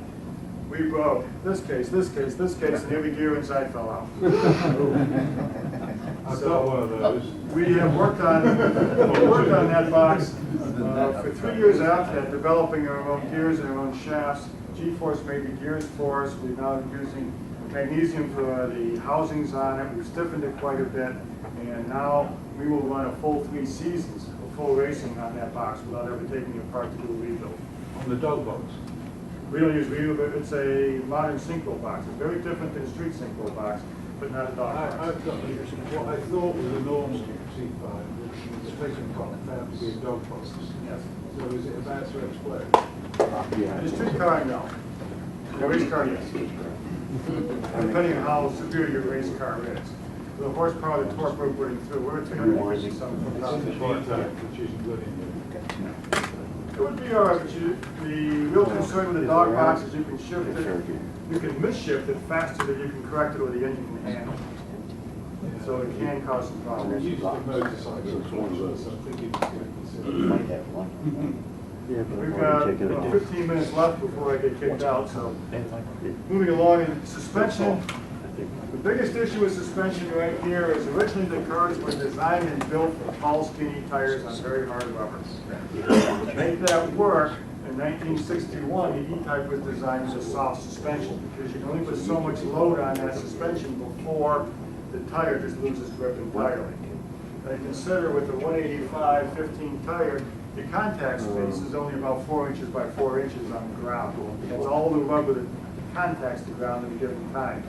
we broke this case, and every gear inside fell out. I've got one of those. We have worked on that box for 3 years after that, developing our own gears and our own shafts. G-Force made the gears for us. We're now using magnesium for the housings on it. We've stiffened it quite a bit, and now we will run a full 3 seasons of full racing on that box without ever taking it apart to do a rebuild. On the dog box. We don't use rebuild, but it's a modern synchro box. It's very different than a street synchro box, but not a dog box. I've got what I thought was a normal C5, which is taken found to be a dog box. Yes. So is it about to explode? The street car, no. The race car, yes. Depending on how severe your race car is. The horsepower, the torque we're putting through, we're at 350 something It's pounds in the of torque. G-type, which isn't good in there. It would be all right, but the real concern with the dog box is you can shift it, you can misshift it faster than you can correct it or the engine can handle. So it can cause some We problems. used the motorcycle, so I think it's good to consider. We've got about 15 minutes left before I get kicked out, so moving along in suspension. The biggest issue with suspension right here is originally the cars were designed and built for tall, skinny tires on very hard rubber. To make that work, in 1961, the E-Type was designed as a soft suspension because you can only put so much load on that suspension before the tire just loses grip entirely. And consider with the 185 15 tire, the contact space is only about 4 inches by 4 inches on the ground. That's all the rubber that contacts the ground at a given time.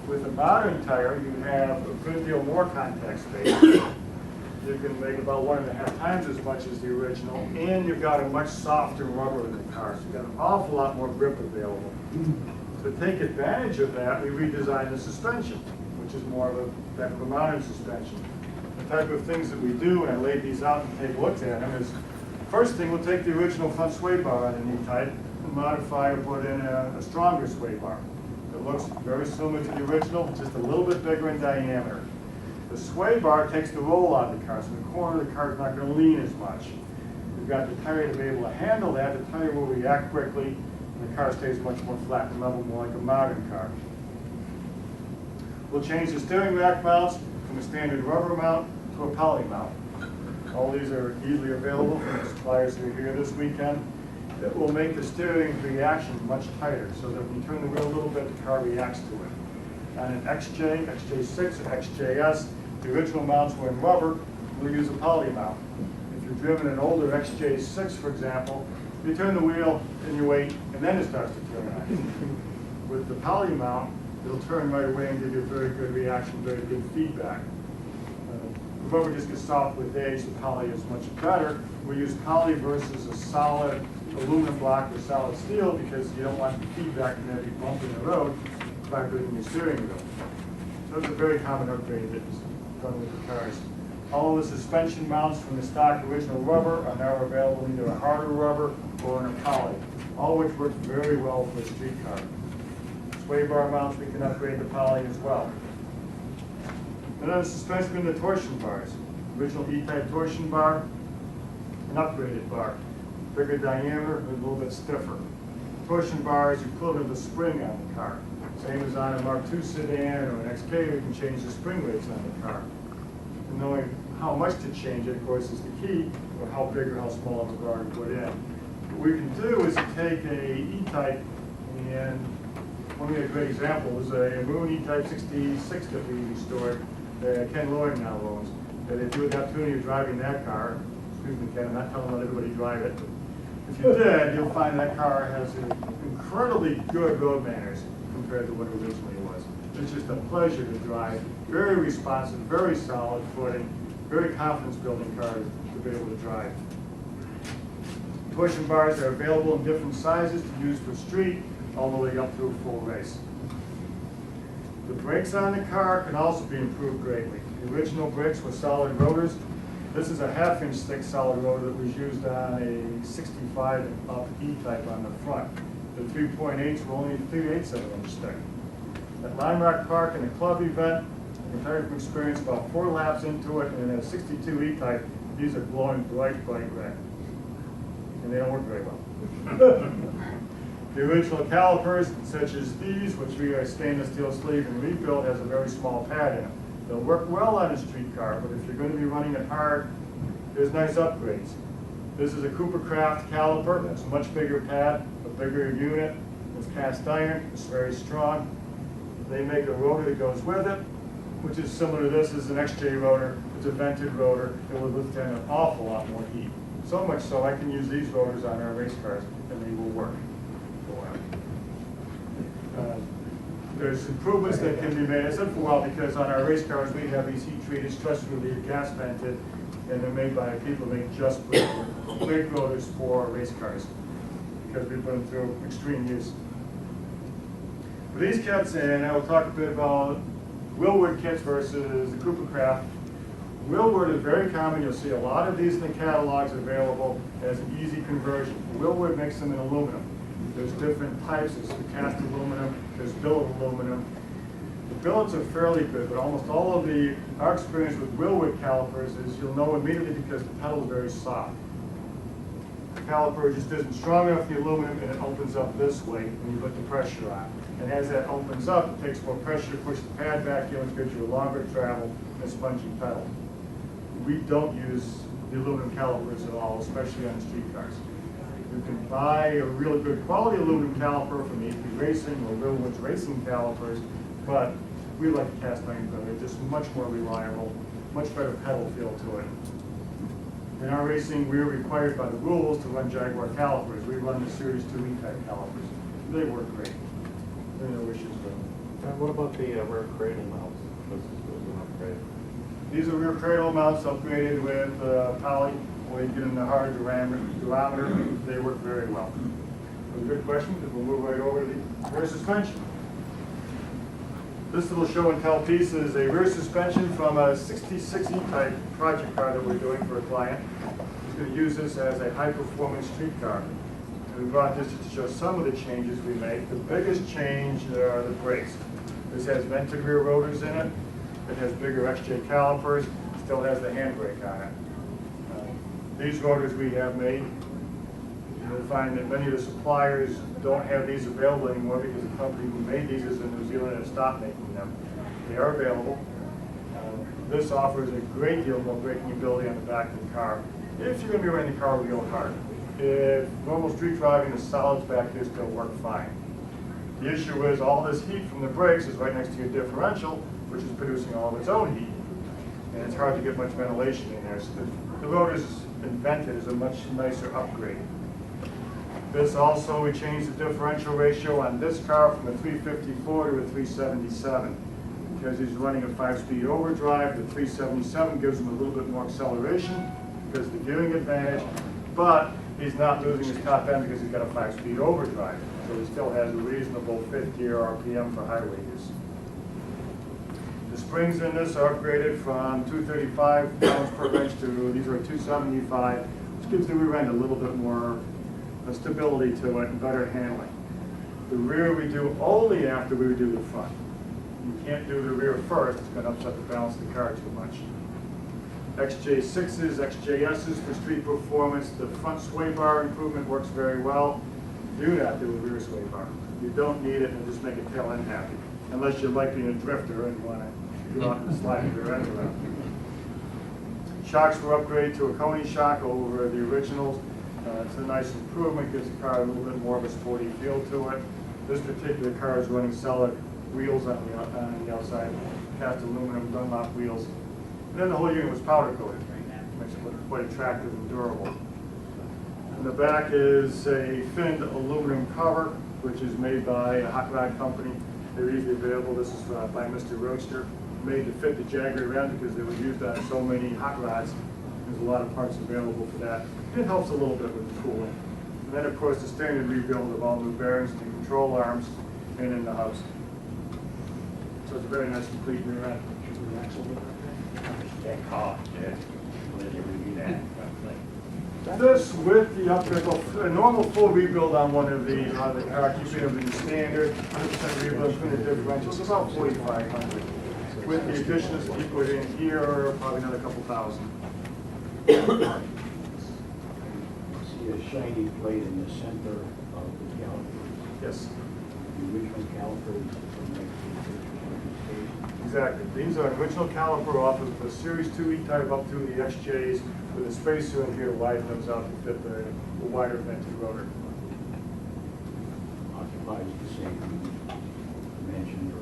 With a modern tire, you have a good deal more contact space. You can make about 1.5 times as much as the original, and you've got a much softer rubber in the car, so you've got an awful lot more grip available. To take advantage of that, we redesigned the suspension, which is more of a modern suspension. The type of things that we do, and I laid these out and take looks at them, is first thing, we'll take the original front sway bar on an E-Type and modify or put in a stronger sway bar. It looks very similar to the original, just a little bit bigger in diameter. The sway bar takes the roll out of the car, so the corner of the car is not going to lean as much. We've got the tire to be able to handle that. The tire will react quickly, The car stays much more flat and level, more like a modern car. We'll change the steering rack mounts from a standard rubber mount to a poly mount. All these are easily available from the suppliers who are here this weekend. That will make the steering reaction much tighter, so that when you turn the wheel a little bit, the car reacts to it. On an XJ, XJ6, or XJS, the original mounts were in rubber. We'll use a poly mount. If you've driven an older XJ6, for example, you turn the wheel and you wait, and then it starts to turn on. With the poly mount, it'll turn right away and give you a very good reaction, very good feedback. The rubber just gets soft with age. The poly is much better. We use poly versus a solid aluminum block or solid steel because you don't want the feedback from every bump in the road vibrating your steering wheel. So it's a very common upgrade that's done with the cars. All of the suspension mounts from the stock original rubber are now available in either a harder rubber or in a poly, all which works very well for a street car. Sway bar mounts, we can upgrade the poly as well. And then the suspension and the torsion bars. Original E-type torsion bar, an upgraded bar. Bigger diameter, and a little bit stiffer. Torsion bar is equivalent to the spring on the car. Same as on a Mark II sedan or an XK, we can change the spring rates on the car. And knowing how much to change it, of course, is the key, or how big or how small of a bar to put in. What we can do is take a E-type, and one of the great examples is a maroon E-type 66 that we restored that Ken Lloyd now owns. That if you had the opportunity of driving that car, excuse me, Ken, I'm not telling everybody to drive it, but if you did, you'll find that car has incredibly good road manners compared to what it originally was. It's just a pleasure to drive, very responsive, very solid footing, very confidence-building car to be able to drive. Torsion bars are available in different sizes to use for street, all the way up to a full race. The brakes on the car can also be improved greatly. The original brakes were solid rotors. This is a 1/2-inch thick solid rotor that was used on a 65 and up E-type on the front. The 3.8s were only 3/8 of an inch thick. At Lime Rock Park in a club event, I can tell you from experience, about 4 laps into it, and in a 62 E-type, these are glowing bright red. And they don't work very well. The original calipers, such as these, which we are stainless steel sleeve and rebuilt, has a very small pad in them. They'll work well on a street car, but if you're going to be running it hard, there's nice upgrades. This is a Cooper Craft caliper. It's a much bigger pad, a bigger unit. It's cast iron. It's very strong. They make a rotor that goes with it, which is similar to this. Is an XJ rotor. It's a vented rotor. It will withstand an awful lot more heat. So much so I can use these rotors on our race cars, and they will work. There's improvements that can be made. I said for a while because on our race cars we have these heat-treated, stress-relieved, gas vented, and they're made by people that make just brake rotors for race cars because we put them through extreme use. For these kits, and I will talk a bit about Willwood kits versus the Cooper Craft. Willwood is very common. You'll see a lot of these in the catalogs available as an easy conversion. Willwood makes them in aluminum. There's different types. There's the cast aluminum. There's billet aluminum. The billets are fairly good, but almost all of our experience with Willwood calipers is you'll know immediately because the pedal is very soft. The caliper just isn't strong enough, the aluminum, and it opens up this way when you put the pressure on. And as that opens up, it takes more pressure to push the pad back in, which gives you a longer travel and a spongy pedal. We don't use the aluminum calipers at all, especially on street cars. You can buy a really good quality aluminum caliper from AP Racing or Willwood's racing calipers, but we like the cast iron better. They're just much more reliable, much better pedal feel to it. In our racing, we're required by the rules to run Jaguar calipers. We run the Series 2 E-type calipers. They work great. There are no issues with them. And what about the rear cradle mounts? This is an upgrade. These are rear cradle mounts upgraded with poly. When you get in the hard durometer, they work very well. It was a good question because we'll move right over to the rear suspension. This little show and tell piece is a rear suspension from a 66 E-type project car that we're doing for a client. He's going to use this as a high-performance street car. And we brought this to show some of the changes we make. The biggest change are the brakes. This has vented rear rotors in it. It has bigger XJ calipers. Still has the handbrake on it. These rotors we have made, You'll find that many of the suppliers don't have these available anymore because the company who made these is in New Zealand and stopped making them. They are available. This offers a great deal more braking ability on the back of the car if you're going to be running the car real hard. If normal street driving, the solids back here still work fine. The issue is all this heat from the brakes is right next to your differential, which is producing all of its own heat. And it's hard to get much ventilation in there. So the rotor's invented as a much nicer upgrade. This also, we changed the differential ratio on this car from a 354 to a 377. Because he's running a 5-speed overdrive, the 377 gives him a little bit more acceleration because of the gearing advantage, but he's not losing his top end because he's got a 5-speed overdrive. So he still has a reasonable 5th gear RPM for highway use. The springs in this are upgraded from 235 pounds per inch to, these are 275, which gives the rear end a little bit more stability to it and better handling. The rear we do only after we do the front. You can't do the rear first, it's going to upset the balance of the car too much. XJ6s, XJSs for street performance. The front sway bar improvement works very well. Do not do a rear sway bar. You don't need it, and just make it tail end happy. Unless you're like being a drifter and you want to go out and slide your rear end around. Shocks were upgraded to a Coney shock over the originals. It's a nice improvement, gives the car a little bit more of a sporty feel to it. This particular car is running solid wheels on the outside, cast aluminum Dunlop wheels. And then the whole unit was powder coated, makes it look quite attractive and durable. In the back is a thinned aluminum cover, which is made by a hot rod company. They're easily available. This is by Mr. Roadster, made to fit the Jaguar end because they were used on so many hot rods. There's a lot of parts available for that. It helps a little bit with the cooling. And then, of course, the standard rebuild of all new bearings and control arms and in the house. So it's a very nice complete rear end. This with the upgrade, a normal full rebuild on one of these, on the car, keeping them in the standard, 100% rebuild, including the differential, it's about $4,500. With the additions that you put in here, probably another couple thousand. See a shiny plate in the center of the caliper. Yes, The original calipers from 1960. exactly. These are original caliper off of the Series 2 E-Type up through the XJs with a spacer in here to widen those out to fit the wider vented rotor. Occupies the same dimension, or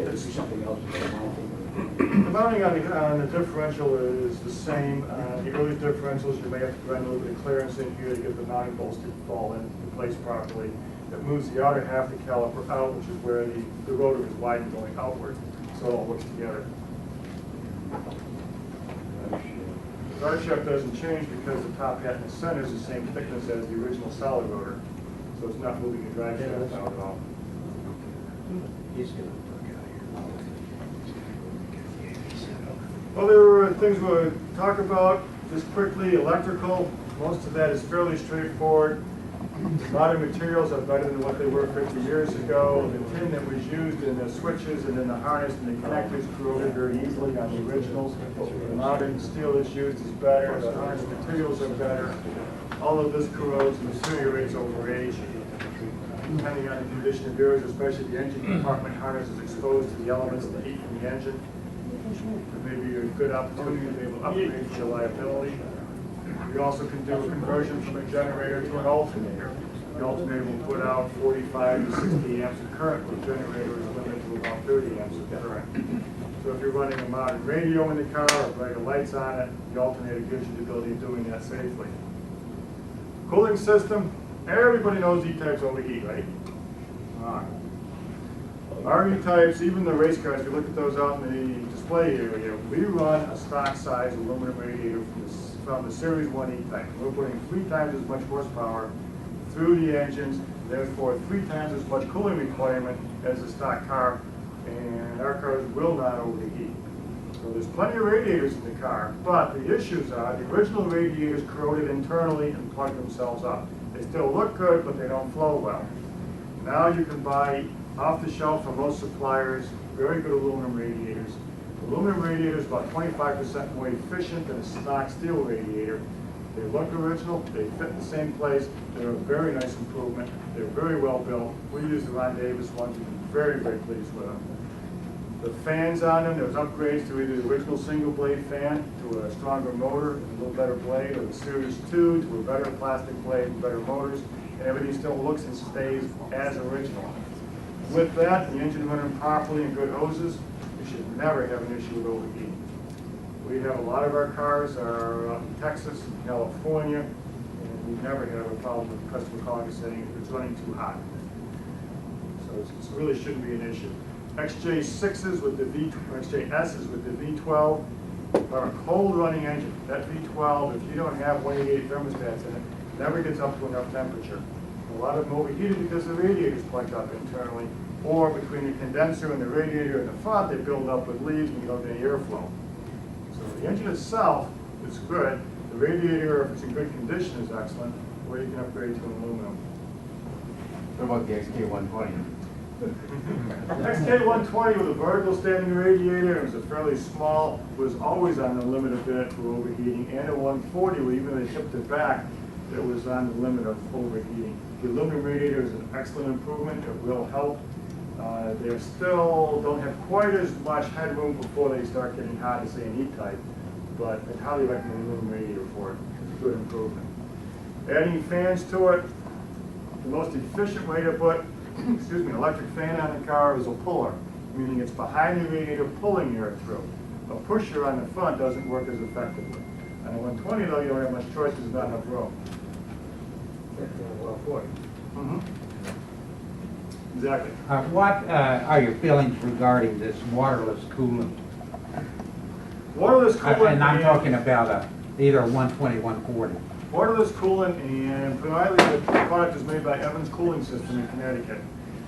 is it, It's- something else about mounting? The mounting on the differential is the same. The early differentials, you may have to grind a little bit of clearance in here to get the mounting bolts to fall in place properly. It moves the outer half of the caliper out, which is where the rotor is widened going outward, so it all works together. The drive shaft doesn't change because the top hat in the center is the same thickness as the original solid rotor, so it's not moving the drive shaft out at all. Well, there were things we'll talk about just quickly. Electrical, most of that is fairly straightforward. Modern materials are better than what they were 50 years ago. The tin that was used in the switches and in the harness and the connectors corroded very easily on the originals. The modern steel that's used is better. The harness materials are better. All of this corrodes and deteriorates over age. Depending on the condition of yours, especially the engine compartment harness is exposed to the elements of the heat from the engine. There may be a good opportunity to be able to upgrade your reliability. We also can do a conversion from a generator to an alternator. The alternator will put out 45 to 60 amps of current. The generator is limited to about 30 amps of current. So if you're running a modern radio in the car or brighter lights on it, the alternator gives you the ability of doing that safely. Cooling system, everybody knows E-types overheat, right? Our E-types, even the race cars, if you look at those out in the display area, we run a stock size aluminum radiator from the Series 1 E-Type. We're putting 3 times as much horsepower through the engines, therefore 3 times as much cooling requirement as a stock car, and our cars will not overheat. So there's plenty of radiators in the car, but the issues are the original radiators corroded internally and plugged themselves up. They still look good, but they don't flow well. Now you can buy off the shelf from most suppliers very good aluminum radiators. Aluminum radiator is about 25% more efficient than a stock steel radiator, They look original, they fit in the same place, they're a very nice improvement, they're very well built. We use the Ron Davis ones, we've been very, very pleased with them. The fans on them, there's upgrades to either the original single blade fan to a stronger motor, and a little better blade, or the Series 2 to a better plastic blade and better motors, and everything still looks and stays as original. With that, the engine running properly and good hoses, you should never have an issue with overheating. We have a lot of our cars are out in Texas, California, and we never have a problem with the customer calling and saying it's running too hot. So it really shouldn't be an issue. XJ6s with the XJSs with the V12 are a cold running engine. That V12, if you don't have 188 thermostats in it, never gets up to enough temperature. A lot of them overheated because the radiators plug up internally, or between the condenser and the radiator in the front, they build up with leaves and you don't get any airflow. So the engine itself is good. The radiator, if it's in good condition, is excellent, or you can upgrade to an aluminum. What about the XK120? XK120 with a vertical standing radiator, it was a fairly small, was always on the limit a bit for overheating, and a 140, where even they tipped it back, it was on the limit of overheating. The aluminum radiator is an excellent improvement, it will help. They still don't have quite as much headroom before they start getting hot as say an E-type, but I highly recommend the aluminum radiator for it. It's a good improvement. Adding fans to it, the most efficient way to put an electric fan on the car is a puller, meaning it's behind the radiator pulling air through. A pusher on the front doesn't work as effectively. On a 120 though, you don't have much choice, there's not enough room. Well, 40. Exactly. What are your feelings regarding this waterless coolant? Waterless coolant. And I'm talking about either 120, 140. Waterless coolant, and primarily the product is made by Evans Cooling System in Connecticut.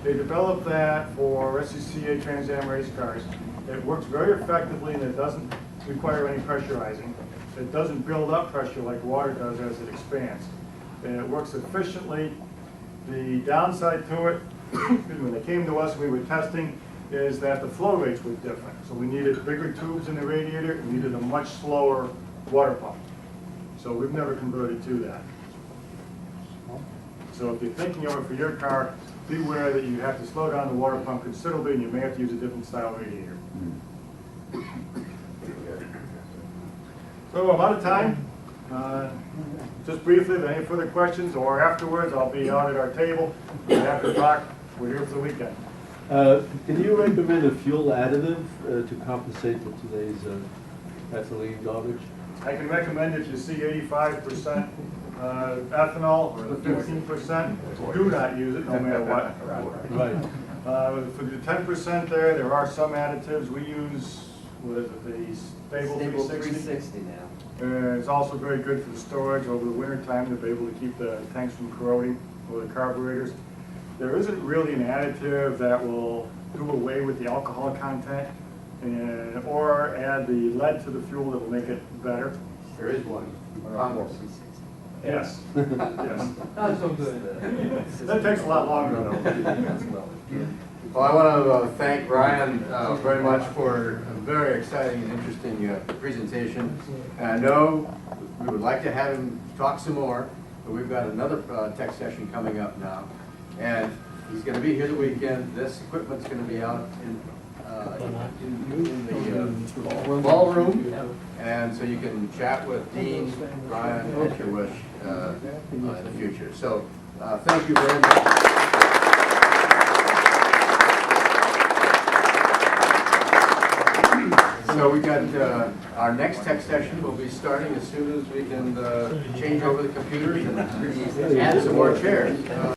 They developed that for SCCA Trans Am race cars. It works very effectively and it doesn't require any pressurizing. It doesn't build up pressure like water does as it expands. And it works efficiently. The downside to it, when they came to us, we were testing, is that the flow rates were different. So we needed bigger tubes in the radiator, we needed a much slower water pump. So we've never converted to that. So if you're thinking of it for your car, beware that you have to slow down the water pump considerably and you may have to use a different style radiator. So I'm out of time. Just briefly, if there are any further questions or afterwards, I'll be out at our table. After talk, we're here for the weekend. Can you recommend a fuel additive to compensate for today's ethylene garbage? I can recommend if you see 85% ethanol or 15%, do not use it no matter what. Right. For the 10% there are some additives. We use, what is it, the Stable 360 now. It's also very good for the storage over the winter time to be able to keep the tanks from corroding or the carburetors. There isn't really an additive that will do away with the alcohol content or add the lead to the fuel that will make it better. There is one. Yes. Yes. Not so good. That takes a lot longer though. Well, I want to thank Ryan very much for a very exciting and interesting presentation. And I know we would like to have him talk some more, but we've got another tech session coming up now. And he's going to be here the weekend. This equipment's going to be out in the ballroom. And so you can chat with Dean, Ryan, if you wish, in the future. So thank you very much. So we got our next tech session will be starting as soon as we can change over the computers and add some more chairs.